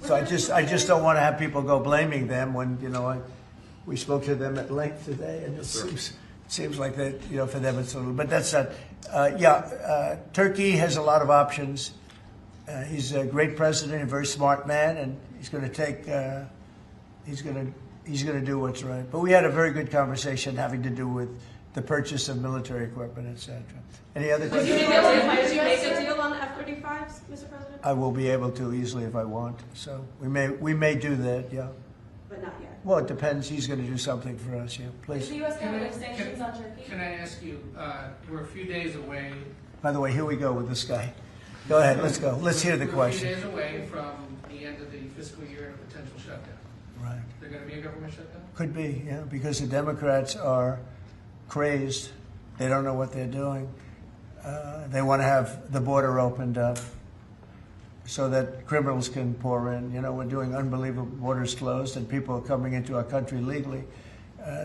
So I just don't want to have people go blaming them when, you know, we spoke to them at length today, and it seems like that, you know, for them it's a little, but that's not, Turkey has a lot of options. He's a great president, a very smart man, and he's going to take, he's going to do what's right. But we had a very good conversation having to do with the purchase of military equipment, etc. Any other questions? Did you make a deal on F-35s, Mr. President? I will be able to easily if I want. So we may do that, yeah. But not yet. Well, it depends. He's going to do something for us, yeah. Please. Is the U.S. going to sanctions on Turkey? Can I ask you, we're a few days away. By the way, here we go with this guy. Go ahead, let's go. Let's hear the question. We're a few days away from the end of the fiscal year and a potential shutdown. Right. Is there going to be a government shutdown? Could be, yeah, because the Democrats are crazed. They don't know what they're doing. They want to have the border opened up so that criminals can pour in. You know, we're doing unbelievable borders closed and people are coming into our country legally.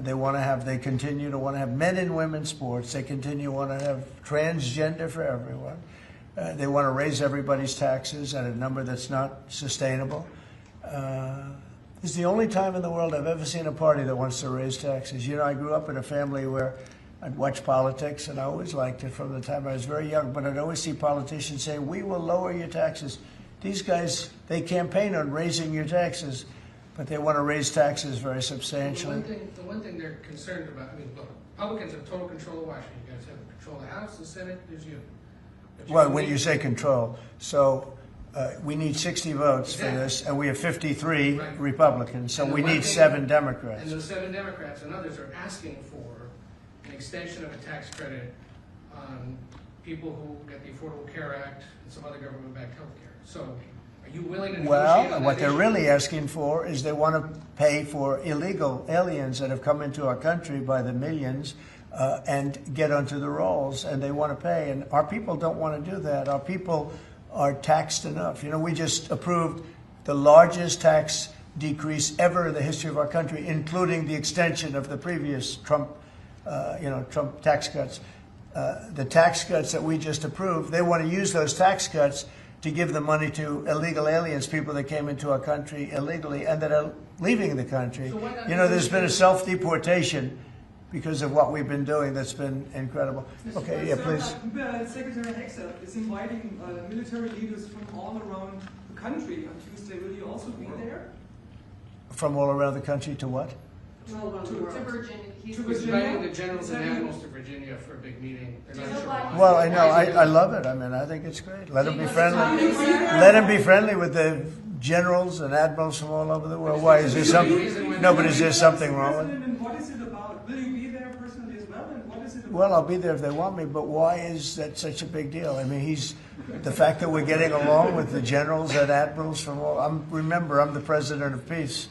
They continue to want to have men and women sports. They continue to want to have transgender for everyone. They want to raise everybody's taxes at a number that's not sustainable. This is the only time in the world I've ever seen a party that wants to raise taxes. You know, I grew up in a family where I'd watch politics, and I always liked it from the time I was very young, but I'd always see politicians say, we will lower your taxes. These guys, they campaign on raising your taxes, but they want to raise taxes very substantially. The one thing they're concerned about, I mean, look, Republicans have total control of Washington. You guys have control of the House, the Senate, there's you. Well, when you say control, so we need 60 votes for this, and we have 53 Republicans, so we need 7 Democrats. And those 7 Democrats and others are asking for an extension of a tax credit on people who get the Affordable Care Act and some other government-backed health care. So are you willing to negotiate on that Well, what they're issue? really asking for is they want to pay for illegal aliens that have come into our country by the millions and get onto the rolls, and they want to pay. And our people don't want to do that. Our people are taxed enough. You know, we just approved the largest tax decrease ever in the history of our country, including the extension of the previous Trump tax cuts. The tax cuts that we just approved, they want to use those tax cuts to give the money to illegal aliens, people that came into our country illegally and that are leaving the country. So you know, there's been a self-deportation because of what we've been doing that's been incredible. Okay, yeah, please. Secretary Hexer is inviting military leaders from all around the country on Tuesday. Will you also be there? From all around the country to what? To Virginia. To He's Virginia? inviting the generals and admirals to Virginia for a big meeting. They're not sure why. Well, I know. I love it. I mean, I think it's great. Let them be friendly. Let them be friendly with the generals and admirals from all over the world. Why is there something? No, but is there something wrong with it? And what is it about? Will you be there personally as well? And what is it about? Well, I'll be there if they want me, but why is that such a big deal? I mean, the fact that we're getting along with the generals and admirals from all. Remember, I'm the president of peace.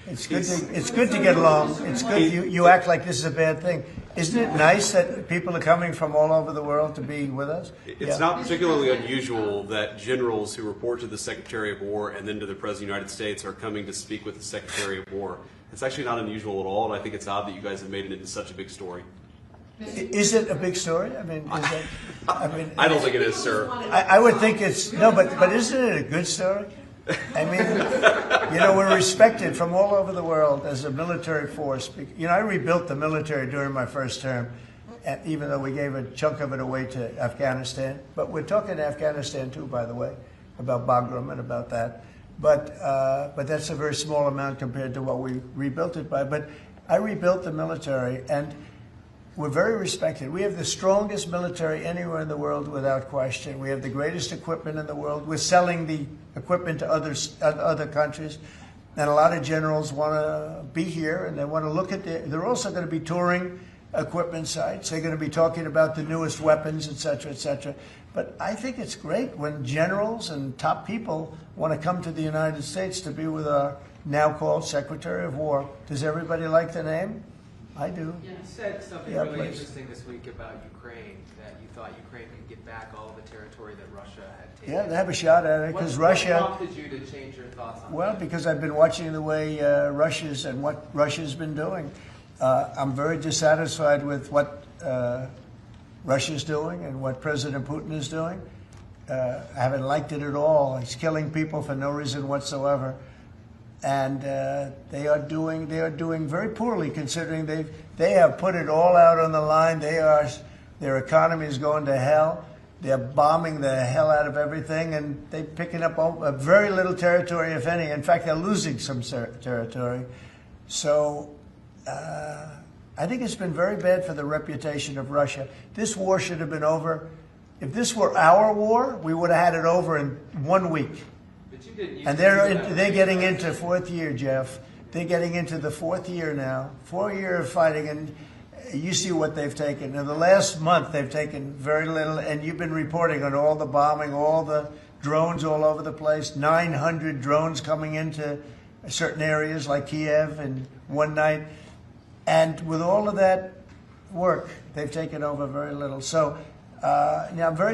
It's good to get along. It's good. You act like this is a bad thing. Isn't it nice that people are coming from all over the world to be with us? It's not particularly unusual that generals who report to the Secretary of War and then to the President of the United States are coming to speak with the Secretary of War. It's actually not unusual at all, and I think it's odd that you guys have made it into such a big story. Is it a big story? I mean, I don't think it is, sir. I would think it's no, but isn't it a good story? I mean, you know, we're respected from all over the world as a military force. You know, I rebuilt the military during my first term, even though we gave a chunk of it away to Afghanistan. But we're talking Afghanistan too, by the way, about Bagram and about that. But that's a very small amount compared to what we rebuilt it by. But I rebuilt the military, and we're very respected. We have the strongest military anywhere in the world without question. We have the greatest equipment in the world. We're selling the equipment to other countries. And a lot of generals want to be here and they want to look at they're also going to be touring equipment sites. They're going to be talking about the newest weapons, et cetera, et cetera. But I think it's great when generals and top people want to come to the United States to be with our now called Secretary of War. Does everybody like the name? I do. You said something really interesting this week about Ukraine, that you thought Ukraine could get back all the territory that Russia had taken. Yeah, they have a shot at it because Russia. What prompted you to change your thoughts on that? Well, because I've been watching the way what Russia's been doing. I'm very dissatisfied with what Russia's doing and what President Putin is doing. haven't liked it at all. He's killing people for no reason whatsoever, and they are doing very poorly considering they have put it all out on the line. Their economy is going to hell. They're bombing the hell out of everything, and they're picking up very little territory, if any. In fact, they're losing some territory. So I think it's been very bad for the reputation of Russia. This war should have been over. If this were our war, we would have had it over in 1 week. But you didn't use And to they're do that. they're getting into fourth year, Jeff. They're getting into the fourth year now. 4 year of fighting, and you see what they've taken. In the last month, they've taken very little, and you've been reporting on all the bombing, all the drones all over the place. 900 drones coming into certain areas like Kiev in one night. And with all of that work, they've taken over very little. So now I'm very